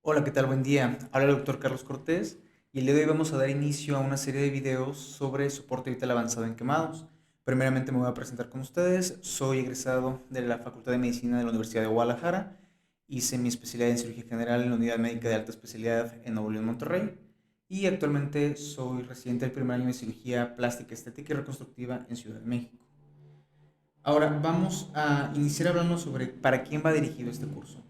Hola, ¿qué tal? Buen día. Habla el doctor Carlos Cortés y el día de hoy vamos a dar inicio a una serie de videos sobre soporte vital avanzado en quemados. Primeramente me voy a presentar con ustedes. Soy egresado de la Facultad de Medicina de la Universidad de Guadalajara. Hice mi especialidad en cirugía general en la Unidad Médica de Alta Especialidad en Nuevo León, Monterrey. Y actualmente soy residente del primer año de cirugía plástica, estética y reconstructiva en Ciudad de México. Ahora vamos a iniciar hablando sobre para quién va dirigido este curso.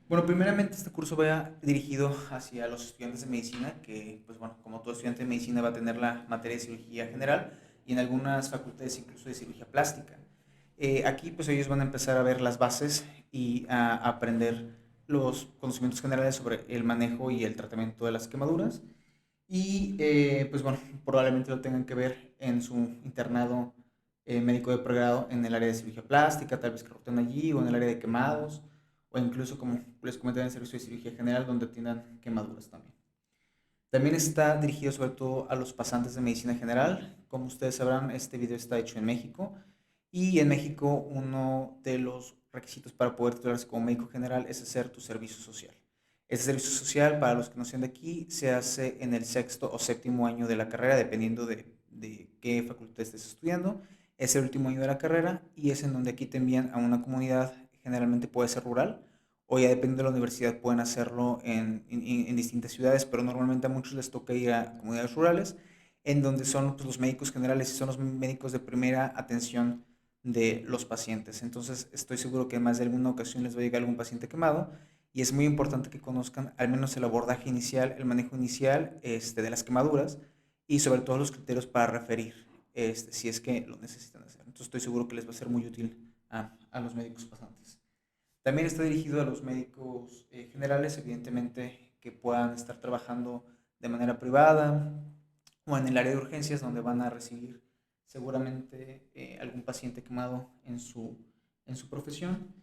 Bueno, primeramente este curso va dirigido hacia los estudiantes de medicina, que pues bueno, como todo estudiante de medicina va a tener la materia de cirugía general y en algunas facultades incluso de cirugía plástica. Aquí pues ellos van a empezar a ver las bases y a aprender los conocimientos generales sobre el manejo y el tratamiento de las quemaduras y pues bueno, probablemente lo tengan que ver en su internado médico de pregrado en el área de cirugía plástica, tal vez que roten allí, o en el área de quemados, o incluso como les comenté en el servicio de cirugía general, donde tienen quemaduras también. También está dirigido sobre todo a los pasantes de medicina general. Como ustedes sabrán, este video está hecho en México y en México uno de los requisitos para poder titularse como médico general es hacer tu servicio social. Este servicio social, para los que no sean de aquí, se hace en el sexto o séptimo año de la carrera, dependiendo de qué facultad estés estudiando. Es el último año de la carrera y es en donde aquí te envían a una comunidad, generalmente puede ser rural, o ya depende de la universidad, pueden hacerlo en distintas ciudades, pero normalmente a muchos les toca ir a comunidades rurales, en donde son pues, los médicos generales y son los médicos de primera atención de los pacientes. Entonces estoy seguro que en más de alguna ocasión les va a llegar algún paciente quemado y es muy importante que conozcan al menos el abordaje inicial, el manejo inicial de las quemaduras y sobre todo los criterios para referir si es que lo necesitan hacer. Entonces estoy seguro que les va a ser muy útil a los médicos pasantes. También está dirigido a los médicos generales, evidentemente, que puedan estar trabajando de manera privada o en el área de urgencias, donde van a recibir seguramente algún paciente quemado en su profesión.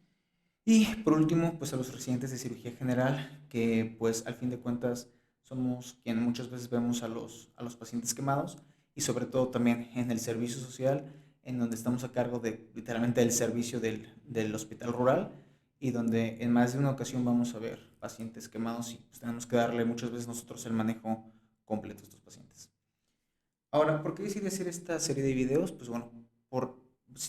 Y por último, pues a los residentes de cirugía general, que pues al fin de cuentas somos quien muchas veces vemos a los pacientes quemados y sobre todo también en el servicio social, en donde estamos a cargo de literalmente del servicio del hospital rural y donde en más de una ocasión vamos a ver pacientes quemados y pues tenemos que darle muchas veces nosotros el manejo completo a estos pacientes. Ahora, ¿por qué decidí hacer esta serie de videos? Pues bueno, por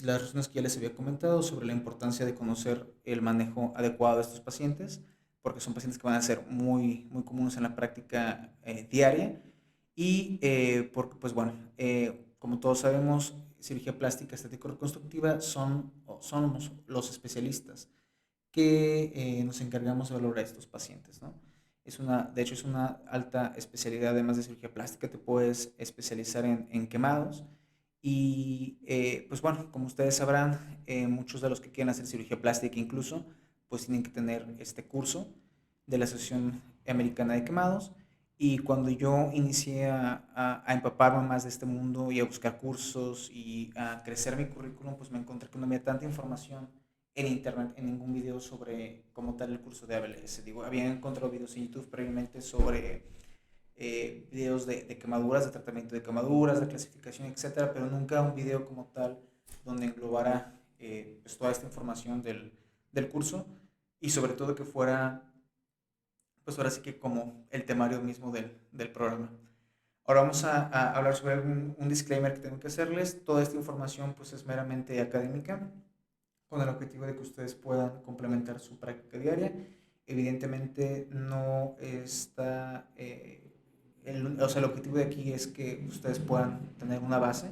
las razones que ya les había comentado sobre la importancia de conocer el manejo adecuado de estos pacientes, porque son pacientes que van a ser muy comunes en la práctica diaria y porque, pues bueno, como todos sabemos, cirugía plástica estético-reconstructiva somos los especialistas que nos encargamos de valorar a estos pacientes, ¿no? De hecho, es una alta especialidad, además de cirugía plástica, te puedes especializar en quemados. Y pues bueno, como ustedes sabrán, muchos de los que quieren hacer cirugía plástica incluso, pues tienen que tener este curso de la Asociación Americana de Quemados. Y cuando yo inicié a empaparme más de este mundo y a buscar cursos y a crecer mi currículum, pues me encontré que no había tanta información en internet, en ningún video sobre como tal el curso de ABLS. Digo, había encontrado videos en YouTube previamente sobre videos de quemaduras, de tratamiento de quemaduras, de clasificación, etcétera, pero nunca un video como tal donde englobara pues toda esta información del curso y sobre todo que fuera, pues ahora sí que como el temario mismo del programa. Ahora vamos a hablar sobre un disclaimer que tengo que hacerles. Toda esta información pues es meramente académica con el objetivo de que ustedes puedan complementar su práctica diaria. Evidentemente no está, o sea, el objetivo de aquí es que ustedes puedan tener una base.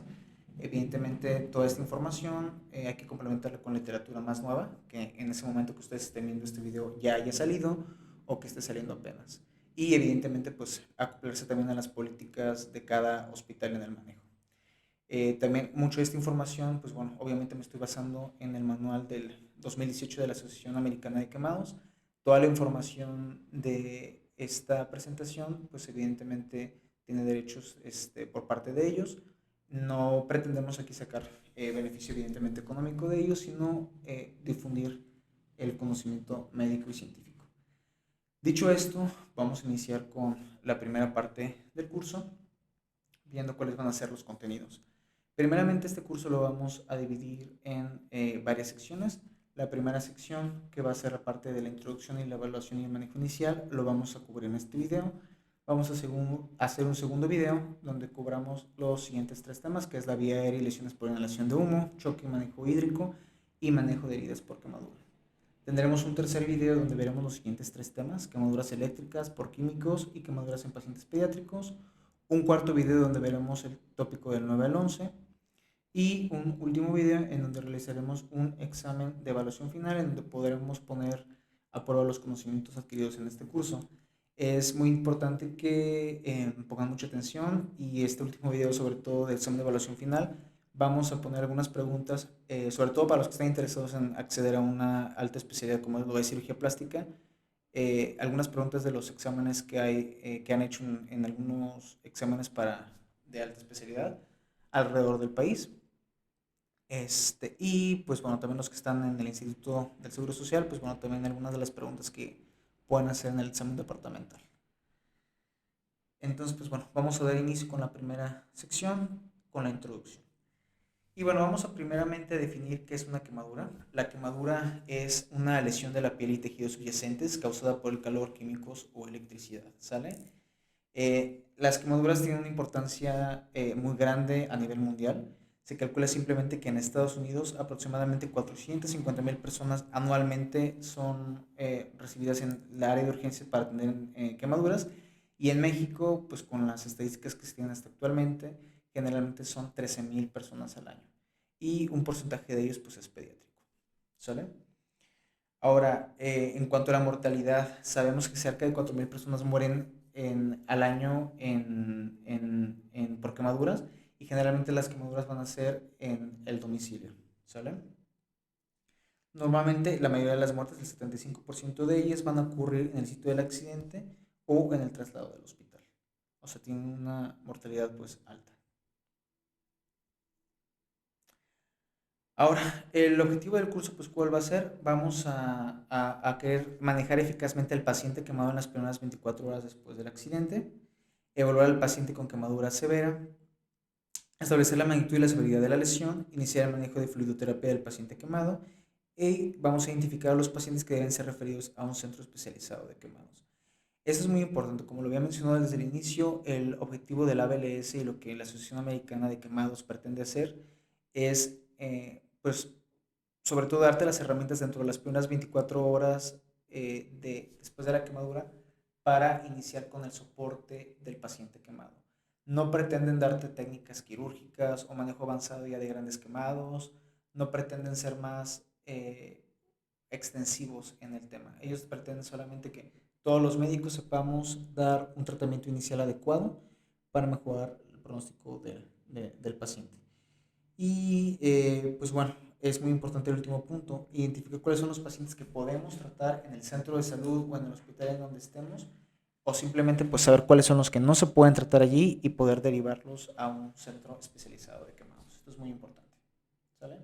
Evidentemente toda esta información hay que complementarla con literatura más nueva, que en ese momento que ustedes estén viendo este video ya haya salido o que esté saliendo apenas. Y evidentemente pues acoplarse también a las políticas de cada hospital en el manejo. También mucho de esta información, pues bueno, obviamente me estoy basando en el manual del 2018 de la Asociación Americana de Quemados. Toda la información de esta presentación, pues evidentemente tiene derechos por parte de ellos. No pretendemos aquí sacar beneficio evidentemente económico de ellos, sino difundir el conocimiento médico y científico. Dicho esto, vamos a iniciar con la primera parte del curso, viendo cuáles van a ser los contenidos. Primeramente, este curso lo vamos a dividir en varias secciones. La primera sección, que va a ser la parte de la introducción y la evaluación y el manejo inicial, lo vamos a cubrir en este video. Vamos a hacer un segundo video donde cubramos los siguientes tres temas, que es la vía aérea y lesiones por inhalación de humo, choque y manejo hídrico y manejo de heridas por quemadura. Tendremos un tercer video donde veremos los siguientes tres temas: quemaduras eléctricas por químicos y quemaduras en pacientes pediátricos. Un cuarto video donde veremos el tópico del 9 al 11. Y un último video en donde realizaremos un examen de evaluación final en donde podremos poner a prueba los conocimientos adquiridos en este curso. Es muy importante que pongan mucha atención, y este último video, sobre todo del examen de evaluación final, vamos a poner algunas preguntas, sobre todo para los que están interesados en acceder a una alta especialidad como lo es cirugía plástica. Algunas preguntas de los exámenes que hay, que han hecho en algunos exámenes de alta especialidad alrededor del país. Y pues bueno, también los que están en el Instituto del Seguro Social, pues bueno, también algunas de las preguntas que pueden hacer en el examen departamental. Entonces, pues bueno, vamos a dar inicio con la primera sección, con la introducción. Y bueno, vamos a primeramente definir qué es una quemadura. La quemadura es una lesión de la piel y tejidos subyacentes causada por el calor, químicos o electricidad, ¿sale? Las quemaduras tienen una importancia muy grande a nivel mundial. Se calcula simplemente que en Estados Unidos aproximadamente 450,000 personas anualmente son recibidas en la área de urgencias para atender quemaduras. Y en México, pues con las estadísticas que se tienen hasta actualmente, generalmente son 13,000 personas al año. Y un porcentaje de ellos pues es pediátrico. ¿Sale? Ahora, en cuanto a la mortalidad, sabemos que cerca de 4,000 personas mueren al año por quemaduras, y generalmente las quemaduras van a ser en el domicilio, ¿sale? Normalmente la mayoría de las muertes, el 75% de ellas, van a ocurrir en el sitio del accidente o en el traslado del hospital. O sea, tienen una mortalidad pues alta. Ahora, el objetivo del curso, pues, ¿cuál va a ser? Vamos a querer manejar eficazmente al paciente quemado en las primeras 24 horas después del accidente, evaluar al paciente con quemadura severa, establecer la magnitud y la severidad de la lesión, iniciar el manejo de fluidoterapia del paciente quemado, y vamos a identificar a los pacientes que deben ser referidos a un centro especializado de quemados. Eso es muy importante. Como lo había mencionado desde el inicio, el objetivo del ABLS y lo que la Asociación Americana de Quemados pretende hacer es, pues, sobre todo darte las herramientas dentro de las primeras 24 horas después de la quemadura para iniciar con el soporte del paciente quemado. No pretenden darte técnicas quirúrgicas o manejo avanzado ya de grandes quemados, no pretenden ser más extensivos en el tema. Ellos pretenden solamente que todos los médicos sepamos dar un tratamiento inicial adecuado para mejorar el pronóstico del paciente. Y pues bueno, es muy importante el último punto: identificar cuáles son los pacientes que podemos tratar en el centro de salud o en el hospital en donde estemos, o simplemente pues saber cuáles son los que no se pueden tratar allí y poder derivarlos a un centro especializado de quemados. Esto es muy importante. ¿Sale?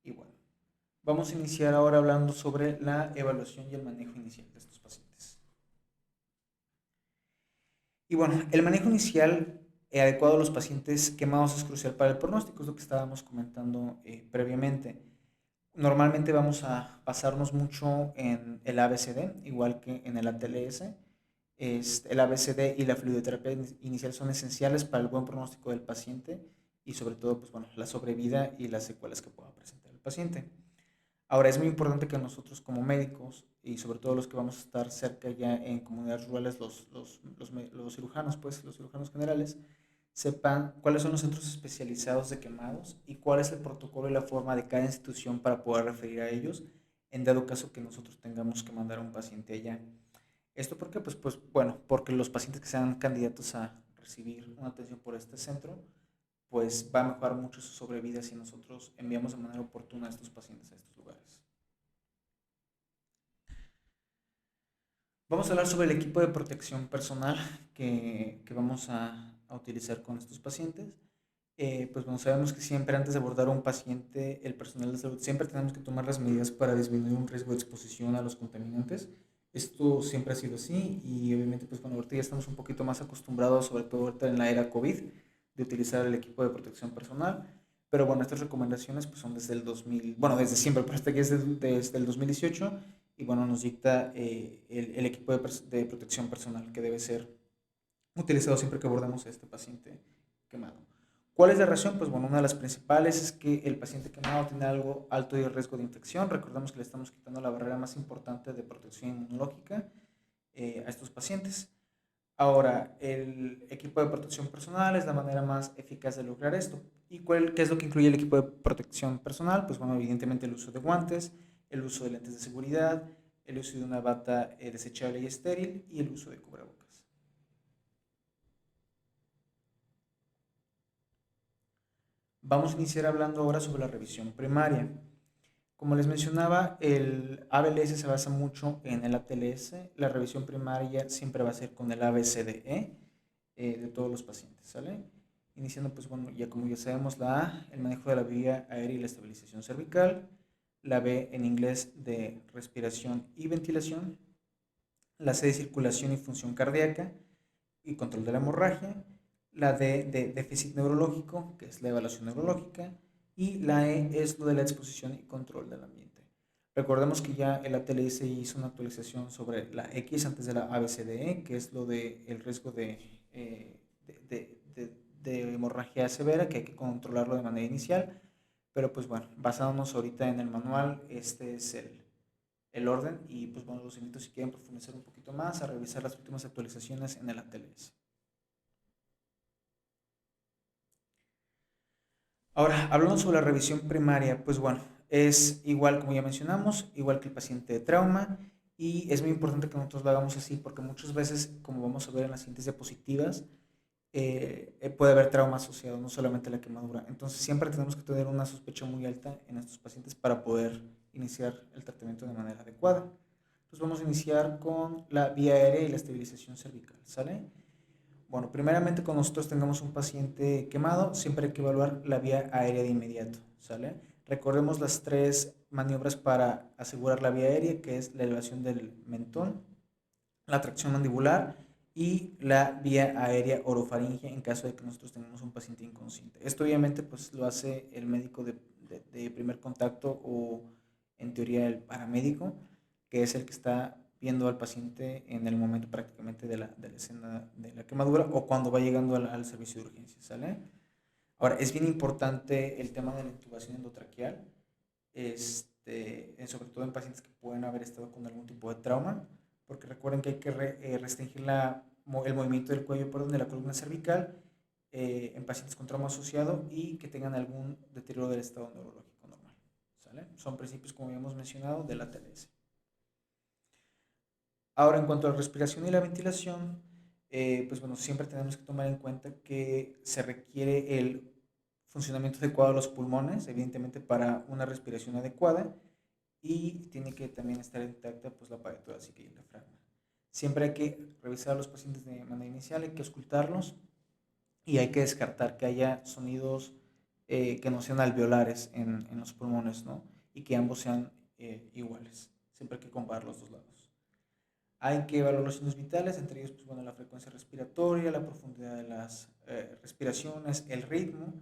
Y bueno, vamos a iniciar ahora hablando sobre la evaluación y el manejo inicial de estos pacientes. Y bueno, el manejo inicial adecuado a los pacientes quemados es crucial para el pronóstico, es lo que estábamos comentando previamente. Normalmente vamos a basarnos mucho en el ABCD, igual que en el ATLS. El ABCD y la fluidoterapia inicial son esenciales para el buen pronóstico del paciente, y sobre todo, pues bueno, la sobrevida y las secuelas que pueda presentar el paciente. Ahora, es muy importante que nosotros como médicos, y sobre todo los que vamos a estar cerca ya en comunidades rurales, los cirujanos, pues los cirujanos generales, sepan cuáles son los centros especializados de quemados y cuál es el protocolo y la forma de cada institución para poder referir a ellos en dado caso que nosotros tengamos que mandar a un paciente allá. ¿Esto por qué? Pues bueno, porque los pacientes que sean candidatos a recibir una atención por este centro, pues va a mejorar mucho su sobrevida si nosotros enviamos de manera oportuna a estos pacientes a estos lugares. Vamos a hablar sobre el equipo de protección personal que vamos a utilizar con estos pacientes. Pues bueno, sabemos que siempre antes de abordar a un paciente, el personal de salud, siempre tenemos que tomar las medidas para disminuir un riesgo de exposición a los contaminantes. Esto siempre ha sido así, y obviamente pues bueno, ahorita ya estamos un poquito más acostumbrados, sobre todo ahorita en la era COVID, de utilizar el equipo de protección personal. Pero bueno, estas recomendaciones pues son desde el 2000, bueno, desde siempre, pero hasta que es desde el 2018 y bueno, nos dicta el equipo de protección personal que debe ser utilizado siempre que abordemos a este paciente quemado. ¿Cuál es la razón? Pues bueno, una de las principales es que el paciente quemado tiene algo alto de riesgo de infección. Recordemos que le estamos quitando la barrera más importante de protección inmunológica a estos pacientes. Ahora, el equipo de protección personal es la manera más eficaz de lograr esto. ¿Y qué es lo que incluye el equipo de protección personal? Pues bueno, evidentemente el uso de guantes, el uso de lentes de seguridad, el uso de una bata desechable y estéril y el uso de cubrebocas. Vamos a iniciar hablando ahora sobre la revisión primaria. Como les mencionaba, el ABLS se basa mucho en el ATLS. La revisión primaria siempre va a ser con el ABCDE de todos los pacientes, ¿sale? Iniciando, pues bueno, ya como ya sabemos, la A, el manejo de la vía aérea y la estabilización cervical. La B, en inglés, de respiración y ventilación. La C, de circulación y función cardíaca y control de la hemorragia. La D, de déficit neurológico, que es la evaluación neurológica. Y la E es lo de la exposición y control del ambiente. Recordemos que ya el ATLS hizo una actualización sobre la X antes de la ABCDE, que es lo del riesgo de hemorragia severa, que hay que controlarlo de manera inicial. Pero pues bueno, basándonos ahorita en el manual, este es el orden y pues bueno, los invito si quieren profundizar un poquito más a revisar las últimas actualizaciones en el ATLS. Ahora, hablando sobre la revisión primaria, pues bueno, es igual como ya mencionamos, igual que el paciente de trauma y es muy importante que nosotros lo hagamos así porque muchas veces, como vamos a ver en las siguientes diapositivas, puede haber trauma asociado, no solamente la quemadura. Entonces siempre tenemos que tener una sospecha muy alta en estos pacientes para poder iniciar el tratamiento de manera adecuada. Entonces vamos a iniciar con la vía aérea y la estabilización cervical, ¿sale? Bueno, primeramente cuando nosotros tengamos un paciente quemado, siempre hay que evaluar la vía aérea de inmediato, ¿sale? Recordemos las tres maniobras para asegurar la vía aérea, que es la elevación del mentón, la tracción mandibular y la vía aérea orofaringea en caso de que nosotros tengamos un paciente inconsciente. Esto obviamente pues lo hace el médico de primer contacto o en teoría el paramédico, que es el que está viendo al paciente en el momento prácticamente de la escena de la quemadura o cuando va llegando al servicio de urgencia, ¿sale? Ahora, es bien importante el tema de la intubación endotraqueal, sobre todo en pacientes que pueden haber estado con algún tipo de trauma, porque recuerden que hay que restringir el movimiento del cuello, perdón, de la columna cervical en pacientes con trauma asociado y que tengan algún deterioro del estado neurológico normal, ¿sale? Son principios, como habíamos mencionado, de la TLS. Ahora, en cuanto a la respiración y la ventilación, pues bueno, siempre tenemos que tomar en cuenta que se requiere el funcionamiento adecuado de los pulmones, evidentemente para una respiración adecuada, y tiene que también estar intacta pues, la pared torácica y el diafragma. Siempre hay que revisar a los pacientes de manera inicial, hay que auscultarlos y hay que descartar que haya sonidos que no sean alveolares en los pulmones, ¿no? Y que ambos sean iguales. Siempre hay que comparar los dos lados. Hay que evaluar los signos vitales, entre ellos pues, bueno, la frecuencia respiratoria, la profundidad de las respiraciones, el ritmo.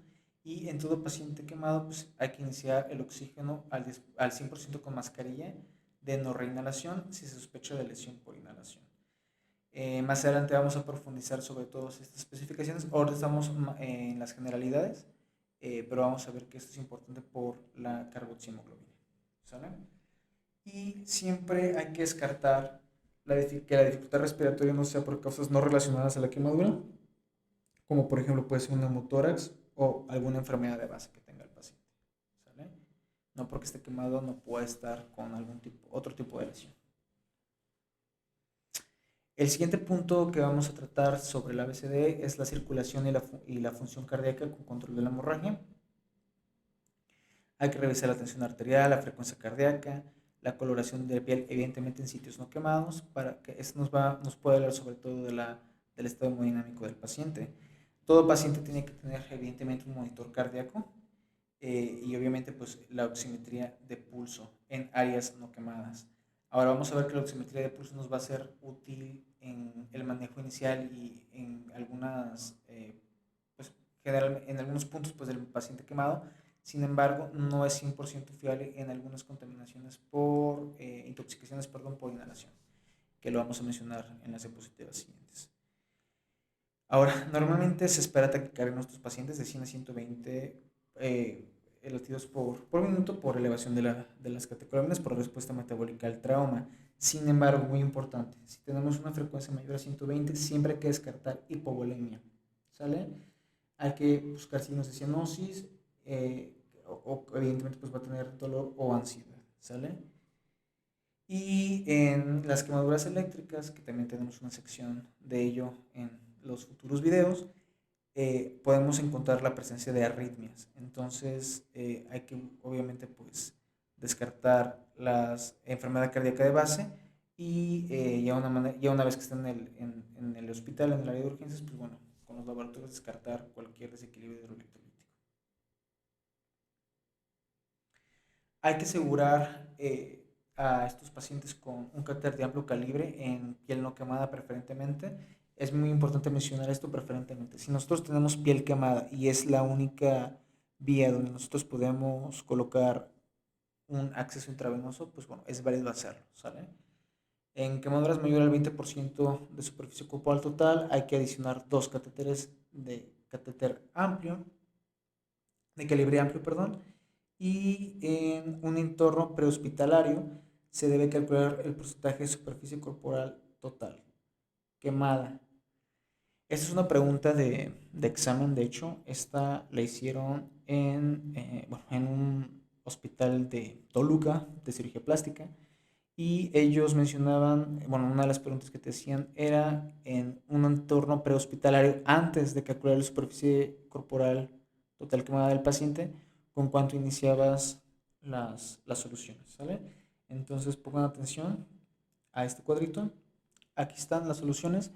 Y en todo paciente quemado pues, hay que iniciar el oxígeno al 100% con mascarilla de no reinhalación si se sospecha de lesión por inhalación. Más adelante vamos a profundizar sobre todas estas especificaciones. Ahora estamos en las generalidades, pero vamos a ver que esto es importante por la carboxihemoglobina. ¿Sale? Y siempre hay que descartar que la dificultad respiratoria no sea por causas no relacionadas a la quemadura, como por ejemplo puede ser un hemotórax o alguna enfermedad de base que tenga el paciente. ¿Sale? No porque esté quemado no puede estar con otro tipo de lesión. El siguiente punto que vamos a tratar sobre el ABCD es la circulación y la función cardíaca con control de la hemorragia. Hay que revisar la tensión arterial, la frecuencia cardíaca, la coloración de piel, evidentemente en sitios no quemados, para que esto nos puede hablar sobre todo del estado hemodinámico del paciente. Todo paciente tiene que tener evidentemente un monitor cardíaco y obviamente pues la oximetría de pulso en áreas no quemadas. Ahora vamos a ver que la oximetría de pulso nos va a ser útil en el manejo inicial y en algunos puntos pues, del paciente quemado, Sin embargo, no es 100% fiable en algunas contaminaciones por intoxicaciones, perdón, por inhalación, que lo vamos a mencionar en las diapositivas siguientes. Ahora, normalmente se espera taquicardia en nuestros pacientes de 100 a 120 latidos por minuto por elevación de las catecolaminas por respuesta metabólica al trauma. Sin embargo, muy importante, si tenemos una frecuencia mayor a 120, siempre hay que descartar hipovolemia, ¿sale? Hay que buscar signos de cianosis o evidentemente pues va a tener dolor o ansiedad, ¿sale? Y en las quemaduras eléctricas, que también tenemos una sección de ello en los futuros videos, podemos encontrar la presencia de arritmias. Entonces hay que obviamente pues descartar la enfermedad cardíaca de base y ya una vez que estén en el hospital, en el área de urgencias, pues bueno, con los laboratorios descartar cualquier desequilibrio hidroelectrolítico. Hay que asegurar a estos pacientes con un catéter de amplio calibre en piel no quemada preferentemente. Es muy importante mencionar esto preferentemente. Si nosotros tenemos piel quemada y es la única vía donde nosotros podemos colocar un acceso intravenoso, pues bueno, es válido hacerlo, ¿sale? En quemaduras mayor al 20% de superficie corporal total, hay que adicionar dos catéteres de catéter amplio, de calibre amplio, perdón, y en un entorno prehospitalario se debe calcular el porcentaje de superficie corporal total quemada. Esta es una pregunta de examen, de hecho, esta la hicieron bueno, en un hospital de Toluca de cirugía plástica y ellos mencionaban, bueno, una de las preguntas que te hacían era en un entorno prehospitalario antes de calcular la superficie corporal total quemada del paciente, con cuánto iniciabas las soluciones, ¿sale? Entonces pongan atención a este cuadrito. Aquí están las soluciones.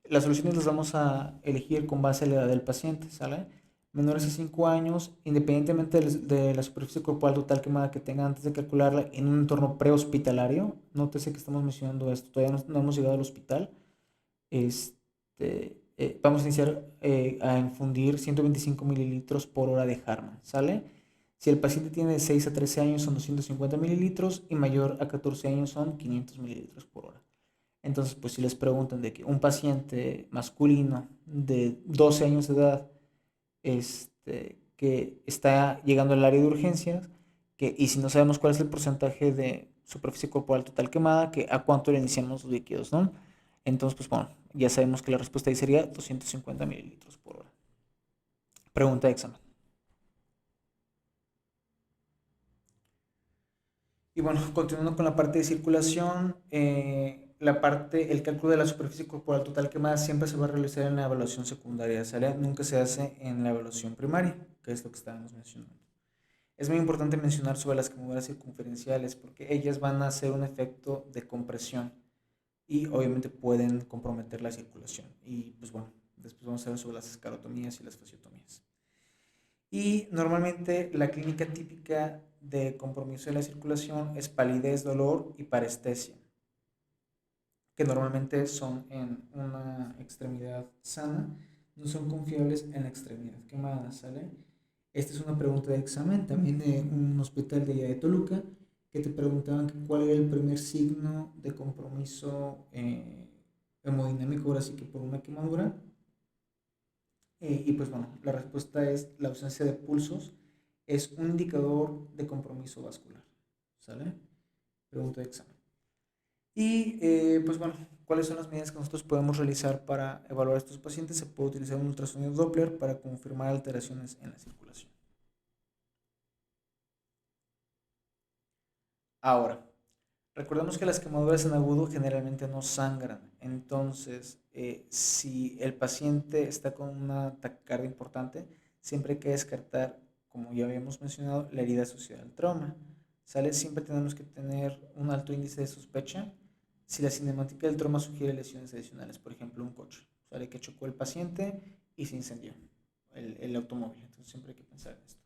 Las soluciones las vamos a elegir con base a la edad del paciente, ¿sale? Menores a 5 años, independientemente de la superficie corporal total quemada que tenga antes de calcularla en un entorno prehospitalario. Nótese que estamos mencionando esto, todavía no hemos llegado al hospital. Vamos a iniciar a infundir 125 mililitros por hora de Harman, ¿sale? Si el paciente tiene de 6 a 13 años son 250 mililitros y mayor a 14 años son 500 mililitros por hora. Entonces, pues si les preguntan de que un paciente masculino de 12 años de edad que está llegando al área de urgencias, y si no sabemos cuál es el porcentaje de superficie corporal total quemada, que a cuánto le iniciamos los líquidos, ¿no? Entonces, pues bueno, ya sabemos que la respuesta ahí sería 250 mililitros por hora. Pregunta de examen. Y bueno, continuando con la parte de circulación, el cálculo de la superficie corporal total quemada siempre se va a realizar en la evaluación secundaria, ¿sale? Nunca se hace en la evaluación primaria, que es lo que estábamos mencionando. Es muy importante mencionar sobre las quemaduras circunferenciales porque ellas van a hacer un efecto de compresión y obviamente pueden comprometer la circulación. Y pues bueno, después vamos a ver sobre las escarotomías y las fasciotomías. Y normalmente la clínica típica de compromiso de la circulación es palidez, dolor y parestesia, que normalmente son en una extremidad sana, no son confiables en la extremidad quemada, ¿sale? Esta es una pregunta de examen también de un hospital de allá de Toluca, que te preguntaban cuál era el primer signo de compromiso hemodinámico, ahora sí que por una quemadura. Y pues bueno, la respuesta es la ausencia de pulsos es un indicador de compromiso vascular, ¿sale? Pregunta de examen. Y pues bueno, ¿cuáles son las medidas que nosotros podemos realizar para evaluar a estos pacientes? Se puede utilizar un ultrasonido Doppler para confirmar alteraciones en la circulación. Ahora, recordemos que las quemaduras en agudo generalmente no sangran, entonces si el paciente está con una taquicardia importante, siempre hay que descartar, como ya habíamos mencionado, la herida asociada al trauma. ¿Sale? Siempre tenemos que tener un alto índice de sospecha si la cinemática del trauma sugiere lesiones adicionales, por ejemplo, un coche, ¿sale? Que chocó el paciente y se incendió el automóvil, entonces siempre hay que pensar en esto.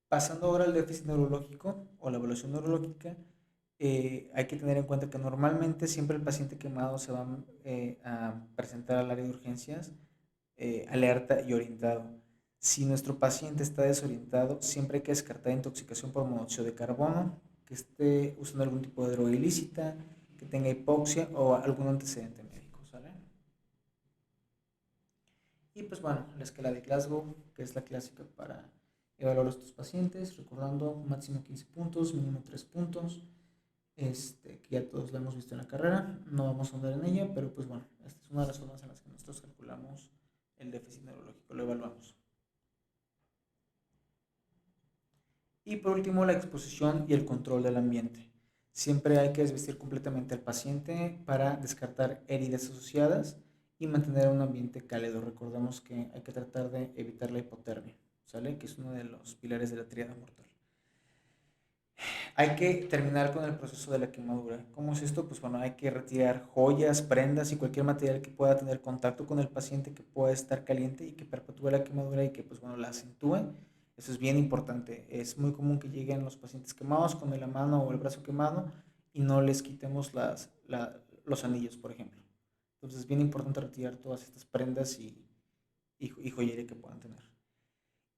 Pasando ahora al déficit neurológico o la evaluación neurológica, hay que tener en cuenta que normalmente siempre el paciente quemado se va a presentar al área de urgencias alerta y orientado. Si nuestro paciente está desorientado, siempre hay que descartar intoxicación por monóxido de carbono, que esté usando algún tipo de droga ilícita, que tenga hipoxia o algún antecedente médico, ¿sale? Y pues bueno, la escala de Glasgow, que es la clásica para evaluar a estos pacientes, recordando máximo 15 puntos, mínimo 3 puntos, que ya todos la hemos visto en la carrera, no vamos a andar en ella, pero pues bueno, esta es una de las formas en las que nosotros calculamos el déficit neurológico, lo evaluamos. Y por último, la exposición y el control del ambiente. Siempre hay que desvestir completamente al paciente para descartar heridas asociadas y mantener un ambiente cálido. Recordemos que hay que tratar de evitar la hipotermia, ¿sale? Que es uno de los pilares de la tríada mortal. Hay que terminar con el proceso de la quemadura. ¿Cómo es esto? Pues bueno, hay que retirar joyas, prendas y cualquier material que pueda tener contacto con el paciente, que pueda estar caliente y que perpetúe la quemadura y que pues bueno, la acentúe. Eso es bien importante. Es muy común que lleguen los pacientes quemados con la mano o el brazo quemado y no les quitemos los anillos, por ejemplo. Entonces es bien importante retirar todas estas prendas y joyería que puedan tener.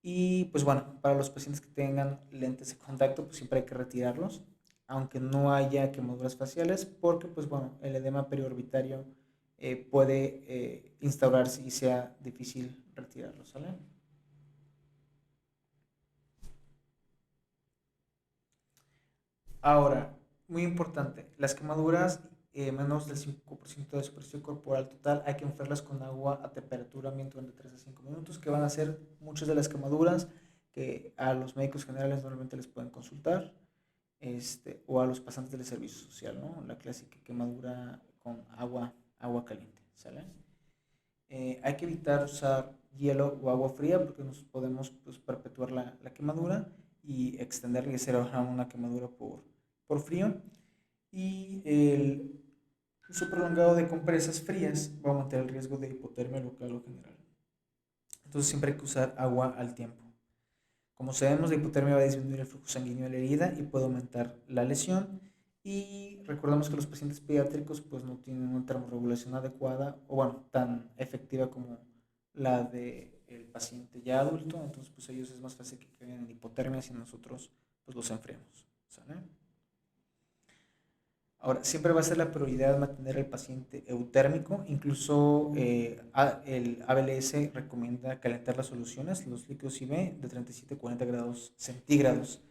Y pues bueno, para los pacientes que tengan lentes de contacto, pues siempre hay que retirarlos, aunque no haya quemaduras faciales, porque pues bueno, el edema periorbitario puede instaurarse y sea difícil retirarlo, ¿sale? Ahora, muy importante, las quemaduras menos del 5% de superficie corporal total hay que enfriarlas con agua a temperatura ambiente durante 3 a 5 minutos, que van a ser muchas de las quemaduras que a los médicos generales normalmente les pueden consultar, o a los pasantes del servicio social, ¿no? La clásica quemadura con agua caliente, ¿sale? Hay que evitar usar hielo o agua fría porque nos podemos pues, perpetuar la quemadura y extenderle y hacer una quemadura por frío. Y el uso prolongado de compresas frías va a aumentar el riesgo de hipotermia local o general. Entonces siempre hay que usar agua al tiempo. Como sabemos, la hipotermia va a disminuir el flujo sanguíneo de la herida y puede aumentar la lesión. Y recordamos que los pacientes pediátricos pues no tienen una termorregulación adecuada o bueno, tan efectiva como la del paciente ya adulto. Entonces pues ellos es más fácil que caigan en hipotermia si nosotros pues los enfriamos. ¿Sale? Ahora, siempre va a ser la prioridad mantener al paciente eutérmico, incluso el ABLS recomienda calentar las soluciones, los líquidos IV, de 37 a 40 grados centígrados.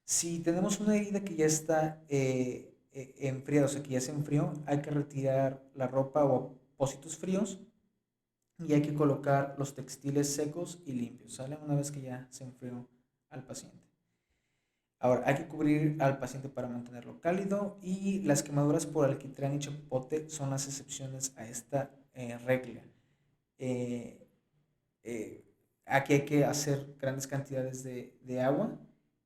Si tenemos una herida que ya está enfriada, o sea que ya se enfrió, hay que retirar la ropa o apósitos fríos y hay que colocar los textiles secos y limpios, ¿sale? Una vez que ya se enfrió al paciente. Ahora, hay que cubrir al paciente para mantenerlo cálido y las quemaduras por alquitrán y chapopote son las excepciones a esta regla. Eh, eh, Aquí hay que hacer grandes cantidades de agua,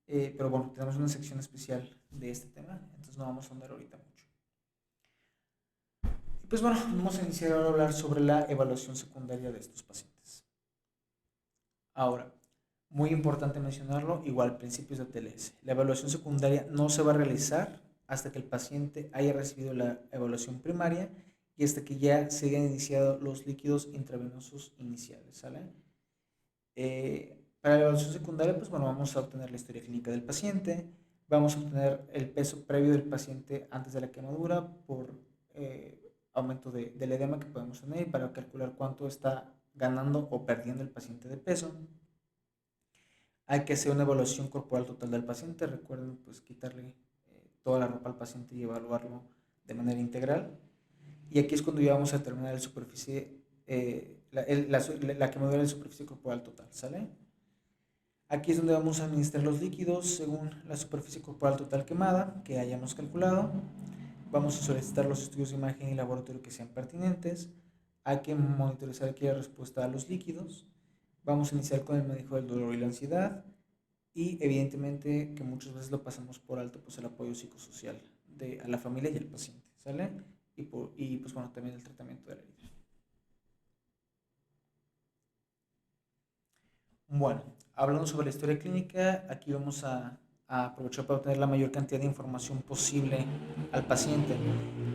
pero bueno, tenemos una sección especial de este tema, entonces no vamos a andar ahorita mucho. Y pues bueno, vamos a iniciar ahora a hablar sobre la evaluación secundaria de estos pacientes. Ahora, muy importante mencionarlo, igual principios de TLS. La evaluación secundaria no se va a realizar hasta que el paciente haya recibido la evaluación primaria y hasta que ya se hayan iniciado los líquidos intravenosos iniciales, ¿sale? Para la evaluación secundaria, pues bueno, vamos a obtener la historia clínica del paciente, vamos a obtener el peso previo del paciente antes de la quemadura por aumento del edema que podemos tener para calcular cuánto está ganando o perdiendo el paciente de peso. Hay que hacer una evaluación corporal total del paciente. Recuerden, pues, quitarle toda la ropa al paciente y evaluarlo de manera integral. Y aquí es cuando ya vamos a determinar el superficie, la quemadura de la superficie corporal total, ¿sale? Aquí es donde vamos a administrar los líquidos según la superficie corporal total quemada que hayamos calculado. Vamos a solicitar los estudios de imagen y laboratorio que sean pertinentes. Hay que monitorizar aquí la respuesta a los líquidos. Vamos a iniciar con el manejo del dolor y la ansiedad. Y evidentemente que muchas veces lo pasamos por alto, pues el apoyo psicosocial a la familia y al paciente, ¿sale? Y pues bueno, también el tratamiento de la herida. Bueno, hablando sobre la historia clínica, aquí vamos a a aprovechar para obtener la mayor cantidad de información posible al paciente.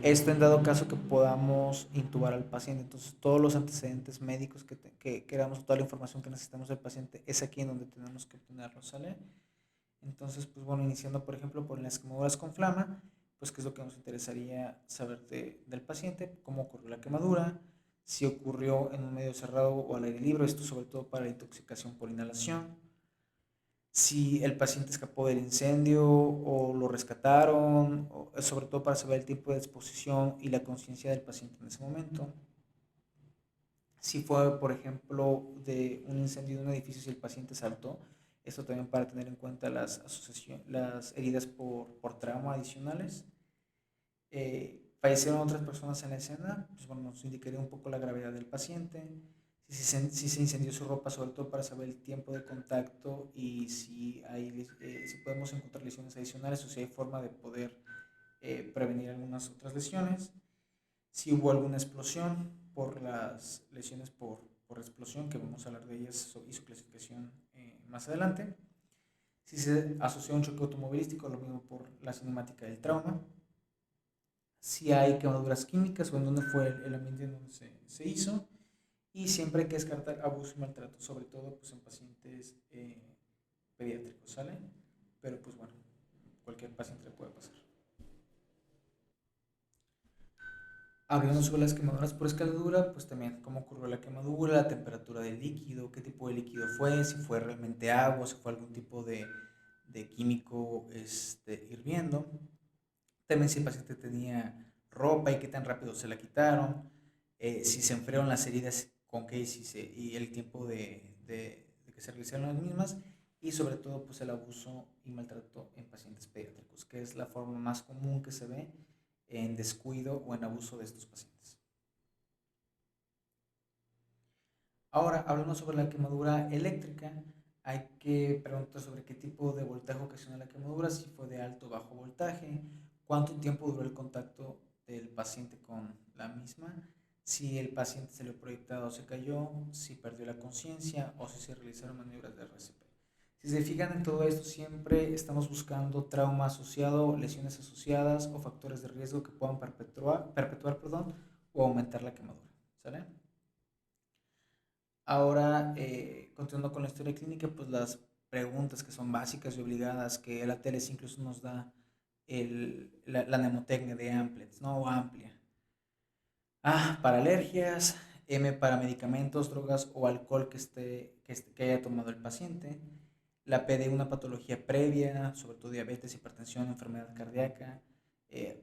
Esto en dado caso que podamos intubar al paciente. Entonces, todos los antecedentes médicos que queramos, toda la información que necesitamos del paciente, es aquí en donde tenemos que obtenerlo, ¿sale? Entonces, pues bueno, iniciando por ejemplo por las quemaduras con flama, pues qué es lo que nos interesaría saber del paciente, cómo ocurrió la quemadura, si ocurrió en un medio cerrado o al aire libre, esto sobre todo para la intoxicación por inhalación, si el paciente escapó del incendio o lo rescataron, sobre todo para saber el tiempo de exposición y la conciencia del paciente en ese momento. Si fue, por ejemplo, de un incendio de un edificio, si el paciente saltó, esto también para tener en cuenta las heridas por trauma adicionales. Fallecieron otras personas en la escena, pues bueno, nos indicaría un poco la gravedad del paciente. Si se incendió su ropa, sobre todo para saber el tiempo de contacto y si podemos encontrar lesiones adicionales o si hay forma de poder prevenir algunas otras lesiones. Si hubo alguna explosión por las lesiones por explosión, que vamos a hablar de ellas y su clasificación más adelante. Si se asoció a un choque automovilístico, lo mismo por la cinemática del trauma. Si hay quemaduras químicas o en dónde fue el ambiente en donde se hizo. Y siempre hay que descartar abuso y maltrato, sobre todo pues, en pacientes pediátricos, ¿sale? Pero pues bueno, cualquier paciente le puede pasar. Hablando sobre las quemaduras por escaldura, pues también cómo ocurrió la quemadura, la temperatura del líquido, qué tipo de líquido fue, si fue realmente agua, si fue algún tipo de químico hirviendo. También si el paciente tenía ropa y qué tan rápido se la quitaron, si se enfriaron las heridas con qué y el tiempo de que se realizaron las mismas, y sobre todo pues el abuso y maltrato en pacientes pediátricos, que es la forma más común que se ve en descuido o en abuso de estos pacientes. Ahora, hablando sobre la quemadura eléctrica, hay que preguntar sobre qué tipo de voltaje ocasiona la quemadura, si fue de alto o bajo voltaje, cuánto tiempo duró el contacto del paciente con la misma, si el paciente se le proyectado o se cayó, si perdió la conciencia o si se realizaron maniobras de RCP. Si se fijan en todo esto, siempre estamos buscando trauma asociado, lesiones asociadas o factores de riesgo que puedan perpetuar o aumentar la quemadura. ¿Sale? Ahora, continuando con la historia clínica, pues las preguntas que son básicas y obligadas, que la TLC incluso nos da la mnemotecnia de Amplet, ¿no? O amplia. A para alergias, M para medicamentos, drogas o alcohol que haya tomado el paciente. La P de una patología previa, sobre todo diabetes, hipertensión, enfermedad cardíaca,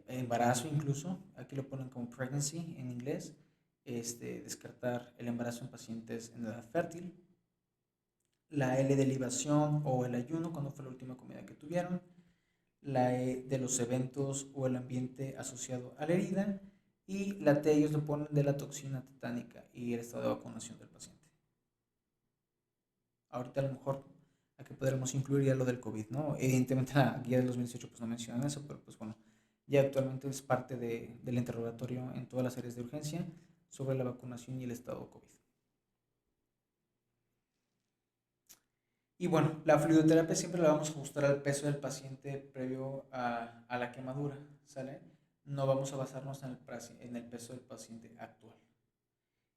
embarazo incluso. Aquí lo ponen como pregnancy en inglés. Descartar el embarazo en pacientes en edad fértil. La L de libación o el ayuno, cuando fue la última comida que tuvieron. La E de los eventos o el ambiente asociado a la herida. Y la T ellos lo ponen de la toxina tetánica y el estado de vacunación del paciente. Ahorita a lo mejor aquí podremos incluir ya lo del COVID, ¿no? Evidentemente la guía de 2018 pues no mencionan eso, pero pues bueno, ya actualmente es parte del interrogatorio en todas las áreas de urgencia sobre la vacunación y el estado COVID. Y bueno, la fluidoterapia siempre la vamos a ajustar al peso del paciente previo a la quemadura, ¿sale? No vamos a basarnos en el peso del paciente actual.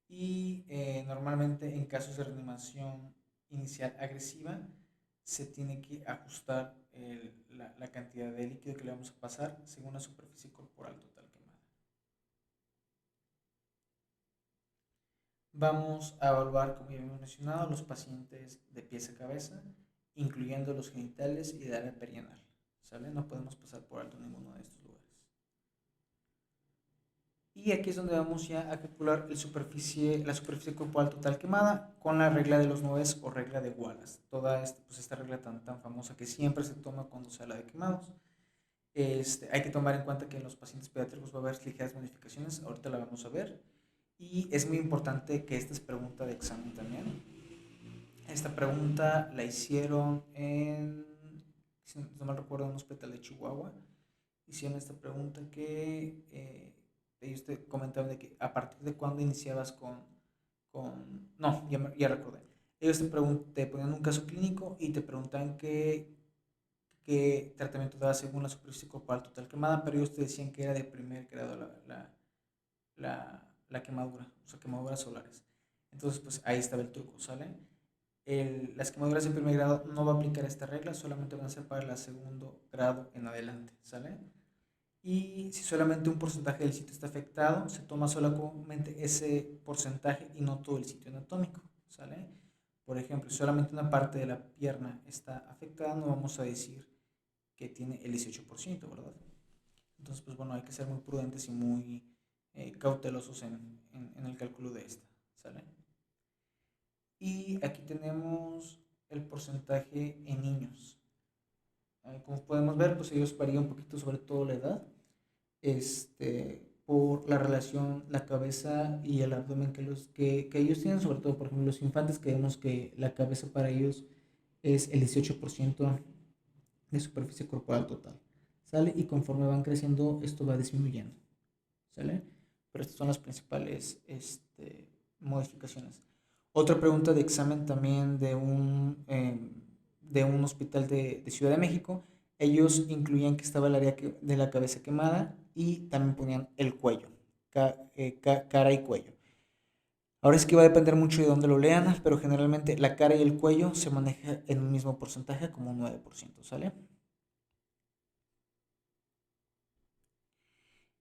Y normalmente en casos de reanimación inicial agresiva se tiene que ajustar la cantidad de líquido que le vamos a pasar según la superficie corporal total quemada. Vamos a evaluar, como ya hemos mencionado, los pacientes de pies a cabeza, incluyendo los genitales y el área perianal. ¿Sale? No podemos pasar por alto ninguno de estos lugares. Y aquí es donde vamos ya a calcular la superficie corporal total quemada con la regla de los 9 o regla de Wallace. Toda esta regla tan famosa que siempre se toma cuando se habla de quemados. Hay que tomar en cuenta que en los pacientes pediátricos va a haber ligeras modificaciones, ahorita la vamos a ver. Y es muy importante que esta es pregunta de examen también. Esta pregunta la hicieron si no mal recuerdo, en un hospital de Chihuahua. Hicieron esta pregunta que ellos te comentaban de que a partir de cuándo iniciabas no, ya recordé. Ellos te ponían un caso clínico y te preguntan qué tratamiento daba según la superficie corporal total quemada, pero ellos te decían que era de primer grado la quemadura, o sea, quemaduras solares. Entonces, pues ahí estaba el truco, ¿sale? Las quemaduras de primer grado no va a aplicar esta regla, solamente van a ser para el segundo grado en adelante, ¿sale? Y si solamente un porcentaje del sitio está afectado, se toma solamente ese porcentaje y no todo el sitio anatómico, ¿sale? Por ejemplo, si solamente una parte de la pierna está afectada, no vamos a decir que tiene el 18%, ¿verdad? Entonces, pues bueno, hay que ser muy prudentes y muy cautelosos en el cálculo de esta, ¿sale? Y aquí tenemos el porcentaje en niños. Como podemos ver, pues ellos varían un poquito sobre todo la edad, por la relación, la cabeza y el abdomen que ellos tienen, sobre todo, por ejemplo, los infantes, que vemos que la cabeza para ellos es el 18% de superficie corporal total, ¿sale? Y conforme van creciendo, esto va disminuyendo, ¿sale? Pero estas son las principales modificaciones. Otra pregunta de examen también de un hospital de Ciudad de México. Ellos incluían que estaba el área de la cabeza quemada y también ponían el cuello, cara y cuello. Ahora es que va a depender mucho de dónde lo lean, pero generalmente la cara y el cuello se maneja en un mismo porcentaje, como un 9%, ¿sale?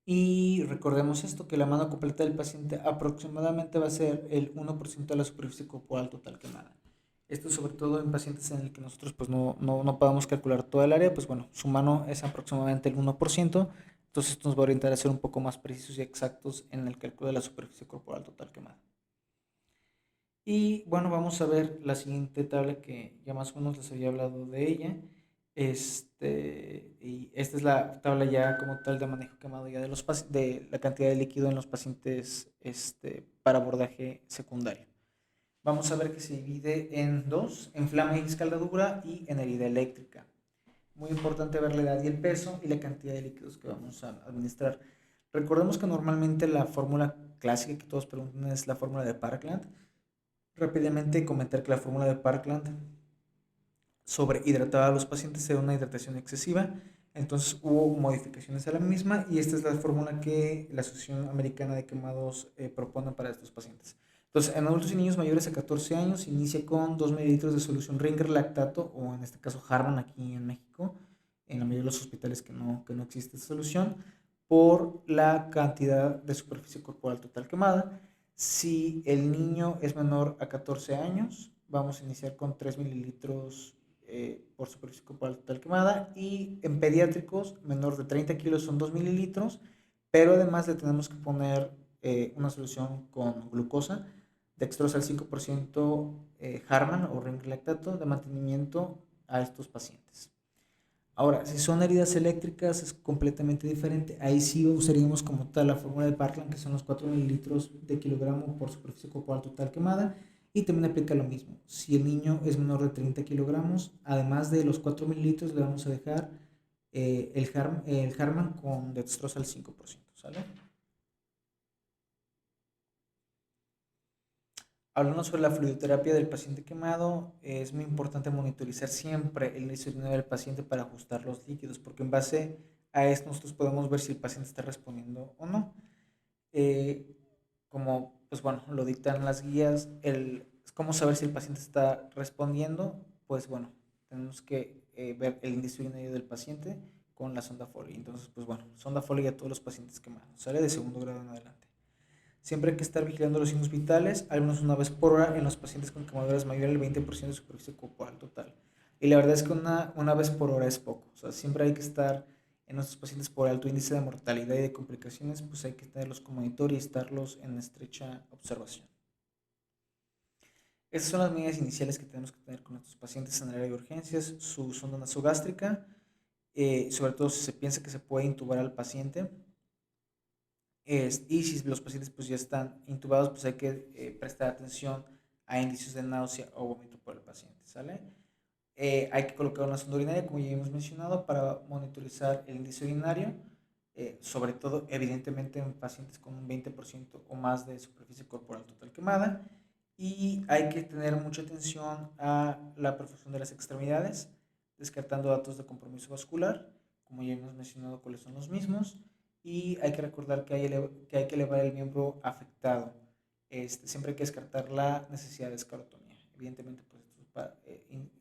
Y recordemos esto, que la mano completa del paciente aproximadamente va a ser el 1% de la superficie corporal total quemada. Esto sobre todo en pacientes en el que nosotros pues no podamos calcular toda el área, pues bueno, su mano es aproximadamente el 1%, entonces esto nos va a orientar a ser un poco más precisos y exactos en el cálculo de la superficie corporal total quemada. Y bueno, vamos a ver la siguiente tabla que ya más o menos les había hablado de ella. Y esta es la tabla ya como tal de manejo quemado ya de la cantidad de líquido en los pacientes para abordaje secundario. Vamos a ver que se divide en dos, en flama y escaldadura y en herida eléctrica. Muy importante ver la edad y el peso y la cantidad de líquidos que vamos a administrar. Recordemos que normalmente la fórmula clásica que todos preguntan es la fórmula de Parkland. Rápidamente comentar que la fórmula de Parkland sobrehidrataba a los pacientes de una hidratación excesiva, entonces hubo modificaciones a la misma y esta es la fórmula que la Asociación Americana de Quemados propone para estos pacientes. Entonces, en adultos y niños mayores a 14 años inicia con 2 mililitros de solución Ringer lactato, o en este caso Harman aquí en México, en la mayoría de los hospitales que no existe esta solución, por la cantidad de superficie corporal total quemada. Si el niño es menor a 14 años, vamos a iniciar con 3 mililitros por superficie corporal total quemada. Y en pediátricos, menor de 30 kilos son 2 mililitros, pero además le tenemos que poner una solución con glucosa, dextrosa al 5%, Harman o Ring lactato de mantenimiento a estos pacientes. Ahora, si son heridas eléctricas es completamente diferente. Ahí sí usaríamos como tal la fórmula de Parkland, que son los 4 mililitros de kilogramo por superficie corporal total quemada. Y también aplica lo mismo. Si el niño es menor de 30 kilogramos, además de los 4 mililitros, le vamos a dejar el Harman con dextrosa al 5%, ¿sale? Hablando sobre la fluidoterapia del paciente quemado, es muy importante monitorizar siempre el inicio del paciente para ajustar los líquidos, porque en base a esto nosotros podemos ver si el paciente está respondiendo o no. Eh, Como, pues bueno, lo dictan las guías, cómo saber si el paciente está respondiendo, pues bueno, tenemos que ver el índice urinario del paciente con la sonda Foley. Entonces, pues bueno, sonda Foley a todos los pacientes quemados, sale de segundo grado en adelante. Siempre hay que estar vigilando los signos vitales, al menos una vez por hora en los pacientes con quemaduras mayor al 20% de superficie corporal total. Y la verdad es que una vez por hora es poco. O sea, siempre hay que estar en nuestros pacientes por alto índice de mortalidad y de complicaciones, pues hay que tenerlos como monitor y estarlos en estrecha observación. Estas son las medidas iniciales que tenemos que tener con nuestros pacientes en el área de urgencias, su sonda nasogástrica, sobre todo si se piensa que se puede intubar al paciente. Y si los pacientes pues ya están intubados, pues hay que prestar atención a indicios de náusea o vómito por el paciente, ¿sale? Hay que colocar una sonda urinaria, como ya hemos mencionado, para monitorizar el índice urinario, sobre todo, evidentemente, en pacientes con un 20% o más de superficie corporal total quemada. Y hay que tener mucha atención a la perfusión de las extremidades, descartando datos de compromiso vascular, como ya hemos mencionado cuáles son los mismos, y hay que recordar que hay que elevar el miembro afectado. Siempre hay que descartar la necesidad de esclerotomía. Evidentemente, pues,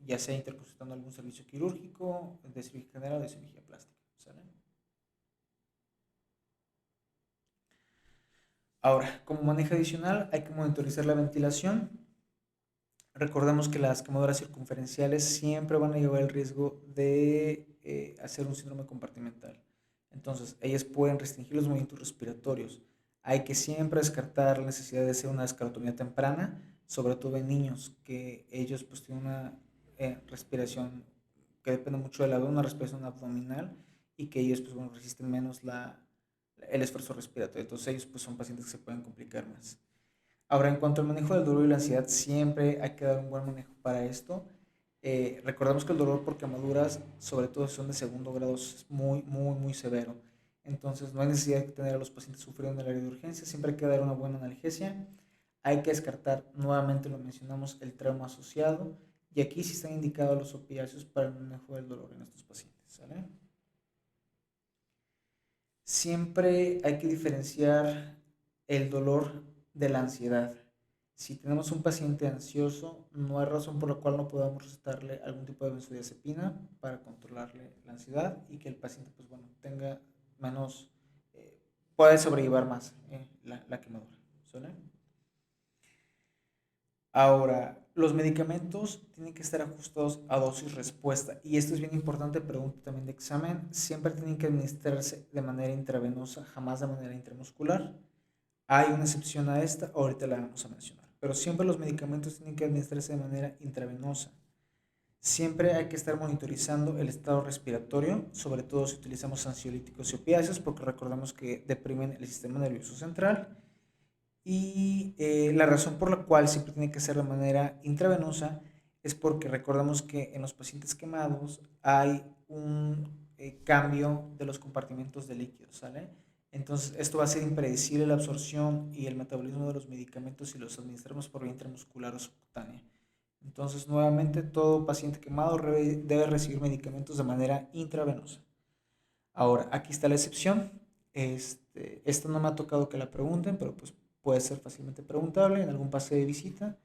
ya sea interconsultando algún servicio quirúrgico, de cirugía general o de cirugía plástica. ¿Sale? Ahora, como manejo adicional, hay que monitorizar la ventilación. Recordemos que las quemaduras circunferenciales siempre van a llevar el riesgo de hacer un síndrome compartimental. Entonces, ellas pueden restringir los movimientos respiratorios. Hay que siempre descartar la necesidad de hacer una esclerotomía temprana, sobre todo en niños, que ellos pues tienen una respiración que depende mucho de una respiración abdominal y que ellos pues bueno, resisten menos el esfuerzo respiratorio. Entonces ellos pues son pacientes que se pueden complicar más. Ahora, en cuanto al manejo del dolor y la ansiedad, siempre hay que dar un buen manejo para esto. Recordemos que el dolor por quemaduras, sobre todo si son de segundo grado, es muy, muy, muy severo. Entonces, no hay necesidad de tener a los pacientes sufriendo en el área de urgencia. Siempre hay que dar una buena analgesia. Hay que descartar, nuevamente lo mencionamos, el trauma asociado. Y aquí sí están indicados los opiáceos para el manejo del dolor en estos pacientes. ¿Sale? Siempre hay que diferenciar el dolor de la ansiedad. Si tenemos un paciente ansioso, no hay razón por la cual no podamos recetarle algún tipo de benzodiazepina para controlarle la ansiedad y que el paciente, pues bueno, tenga menos, eh, puede sobrellevar más la quemadura. ¿Suena? Ahora, los medicamentos tienen que estar ajustados a dosis respuesta y esto es bien importante, pregunta también de examen, siempre tienen que administrarse de manera intravenosa, jamás de manera intramuscular. Hay una excepción a esta, ahorita la vamos a mencionar, pero siempre los medicamentos tienen que administrarse de manera intravenosa. Siempre hay que estar monitorizando el estado respiratorio, sobre todo si utilizamos ansiolíticos y opiáceos, porque recordemos que deprimen el sistema nervioso central y la razón por la cual siempre tiene que ser de manera intravenosa es porque recordamos que en los pacientes quemados hay un cambio de los compartimentos de líquidos, ¿sale? Entonces, esto va a ser impredecible la absorción y el metabolismo de los medicamentos si los administramos por vía intramuscular o subcutánea. Entonces, nuevamente, todo paciente quemado debe recibir medicamentos de manera intravenosa. Ahora, aquí está la excepción. Esta no me ha tocado que la pregunten, pero pues puede ser fácilmente preguntable en algún pase de visita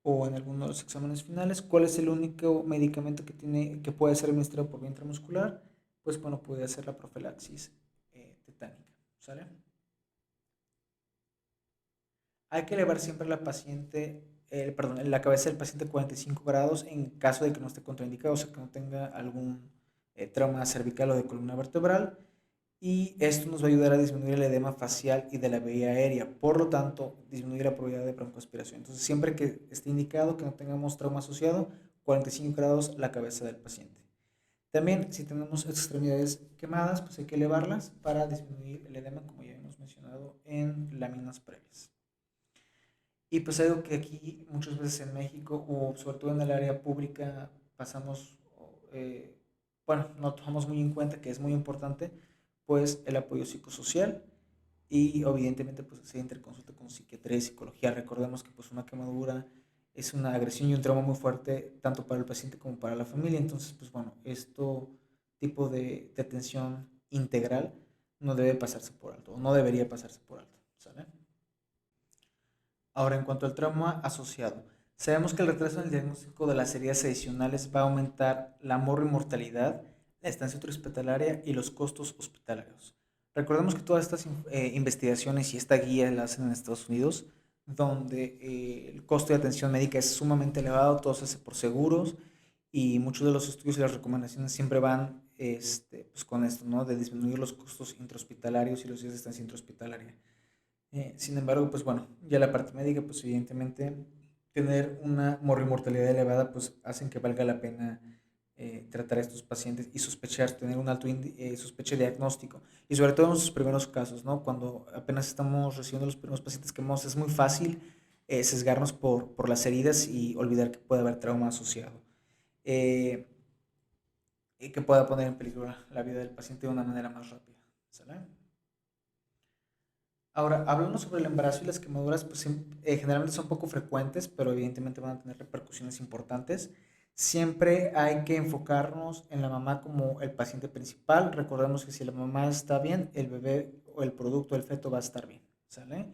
o en alguno de los exámenes finales. ¿Cuál es el único medicamento que puede ser administrado por vía intramuscular? Pues bueno, puede ser la profilaxis tetánica. ¿Sale? Hay que elevar siempre la cabeza del paciente a 45 grados en caso de que no esté contraindicado, o sea, que no tenga algún trauma cervical o de columna vertebral. Y esto nos va a ayudar a disminuir el edema facial y de la vía aérea, por lo tanto, disminuir la probabilidad de broncoaspiración. Entonces, siempre que esté indicado que no tengamos trauma asociado, 45 grados la cabeza del paciente. También, si tenemos extremidades quemadas, pues hay que elevarlas para disminuir el edema, como ya hemos mencionado en láminas previas. Y pues algo que aquí muchas veces en México o sobre todo en el área pública pasamos, eh, bueno, no tomamos muy en cuenta que es muy importante, pues el apoyo psicosocial y evidentemente pues hacer interconsulta con psiquiatría y psicología. Recordemos que pues una quemadura es una agresión y un trauma muy fuerte tanto para el paciente como para la familia. Entonces pues bueno, esto tipo de atención integral no debe pasarse por alto, o no debería pasarse por alto, ¿sale? Ahora, en cuanto al trauma asociado, sabemos que el retraso en el diagnóstico de las heridas adicionales va a aumentar la mortalidad, la estancia hospitalaria y los costos hospitalarios. Recordemos que todas estas investigaciones y esta guía la hacen en Estados Unidos, donde el costo de atención médica es sumamente elevado, todo se hace por seguros y muchos de los estudios y las recomendaciones siempre van pues con esto, ¿no? De disminuir los costos intrahospitalarios y los días de estancia intrahospitalaria. Sin embargo, pues bueno, ya la parte médica, pues evidentemente tener una mortalidad elevada, pues hacen que valga la pena tratar a estos pacientes y sospechar, tener un alto sospecha de diagnóstico. Y sobre todo en sus primeros casos, ¿no? Cuando apenas estamos recibiendo los primeros pacientes que vemos, es muy fácil sesgarnos por las heridas y olvidar que puede haber trauma asociado. Eh, y que pueda poner en peligro la vida del paciente de una manera más rápida. ¿Sale? Ahora, hablando sobre el embarazo y las quemaduras, pues generalmente son poco frecuentes, pero evidentemente van a tener repercusiones importantes. Siempre hay que enfocarnos en la mamá como el paciente principal. Recordemos que si la mamá está bien, el bebé o el producto, el feto va a estar bien, ¿sale?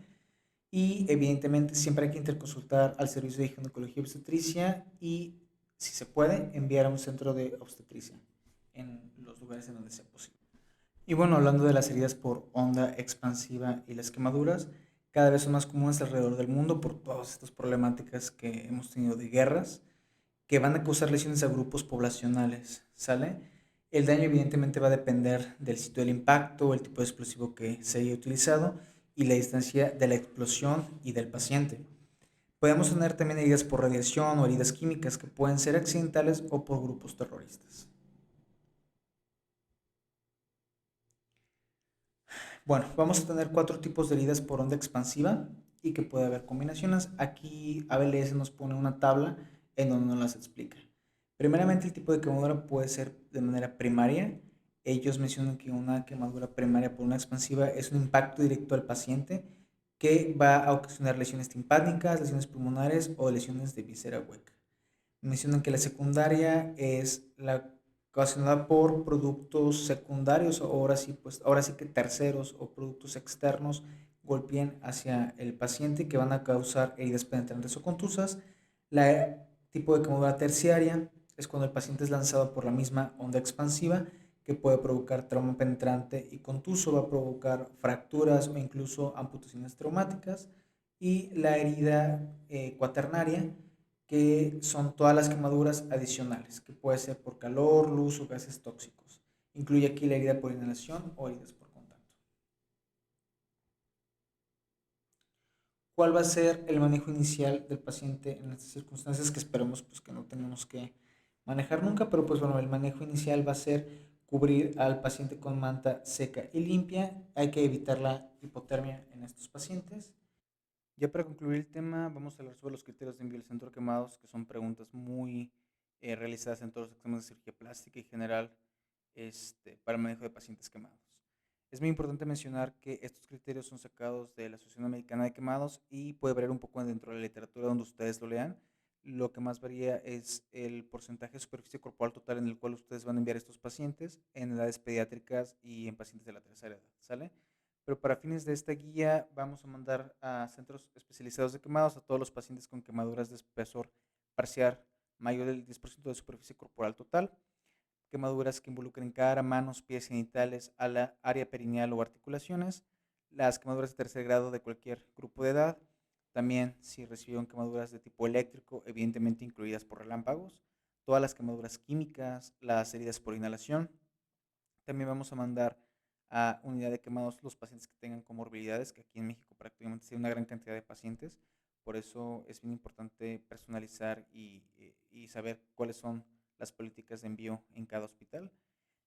Y evidentemente siempre hay que interconsultar al servicio de ginecología y obstetricia y, si se puede, enviar a un centro de obstetricia en los lugares en donde sea posible. Y bueno, hablando de las heridas por onda expansiva y las quemaduras, cada vez son más comunes alrededor del mundo por todas estas problemáticas que hemos tenido de guerras que van a causar lesiones a grupos poblacionales, ¿sale? El daño evidentemente va a depender del sitio del impacto, el tipo de explosivo que se haya utilizado y la distancia de la explosión y del paciente. Podemos tener también heridas por radiación o heridas químicas que pueden ser accidentales o por grupos terroristas. Bueno, vamos a tener cuatro tipos de heridas por onda expansiva y que puede haber combinaciones. Aquí ABLS nos pone una tabla en donde nos las explica. Primeramente, el tipo de quemadura puede ser de manera primaria. Ellos mencionan que una quemadura primaria por una expansiva es un impacto directo al paciente que va a ocasionar lesiones timpánicas, lesiones pulmonares o lesiones de víscera hueca. Mencionan que la secundaria es la ocasionada por productos secundarios, o ahora sí, pues ahora sí que terceros o productos externos golpeen hacia el paciente que van a causar heridas penetrantes o contusas. La tipo de quemadura terciaria es cuando el paciente es lanzado por la misma onda expansiva que puede provocar trauma penetrante y contuso, va a provocar fracturas o incluso amputaciones traumáticas. Y la herida cuaternaria, que son todas las quemaduras adicionales, que puede ser por calor, luz o gases tóxicos. Incluye aquí la herida por inhalación o heridas por contacto. ¿Cuál va a ser el manejo inicial del paciente en estas circunstancias que esperemos pues, que no tengamos que manejar nunca? Pero pues bueno, el manejo inicial va a ser cubrir al paciente con manta seca y limpia. Hay que evitar la hipotermia en estos pacientes. Ya para concluir el tema, vamos a hablar sobre los criterios de envío al centro quemados, que son preguntas muy realizadas en todos los exámenes de cirugía plástica y general para el manejo de pacientes quemados. Es muy importante mencionar que estos criterios son sacados de la Asociación Americana de Quemados y puede variar un poco dentro de la literatura donde ustedes lo lean. Lo que más varía es el porcentaje de superficie corporal total en el cual ustedes van a enviar a estos pacientes en edades pediátricas y en pacientes de la tercera edad, ¿sale? Pero para fines de esta guía vamos a mandar a centros especializados de quemados a todos los pacientes con quemaduras de espesor parcial mayor del 10% de superficie corporal total, quemaduras que involucren cara, manos, pies, genitales, ala, área perineal o articulaciones, las quemaduras de tercer grado de cualquier grupo de edad, también si recibieron quemaduras de tipo eléctrico, evidentemente incluidas por relámpagos, todas las quemaduras químicas, las heridas por inhalación. También vamos a mandar a unidad de quemados los pacientes que tengan comorbilidades, que aquí en México prácticamente hay una gran cantidad de pacientes. Por eso es bien importante personalizar y saber cuáles son las políticas de envío en cada hospital.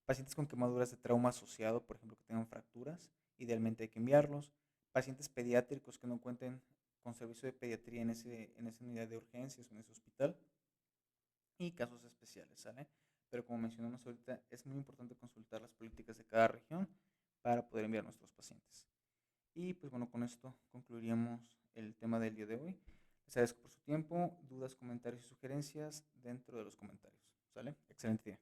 Pacientes con quemaduras de trauma asociado, por ejemplo, que tengan fracturas, idealmente hay que enviarlos. Pacientes pediátricos que no cuenten con servicio de pediatría en esa unidad de urgencias o en ese hospital, y casos especiales, ¿sale? Pero como mencionamos ahorita, es muy importante consultar las políticas de cada región para poder enviar a nuestros pacientes. Y pues bueno, con esto concluiríamos el tema del día de hoy. Les agradezco por su tiempo, dudas, comentarios y sugerencias dentro de los comentarios, ¿sale? Excelente día.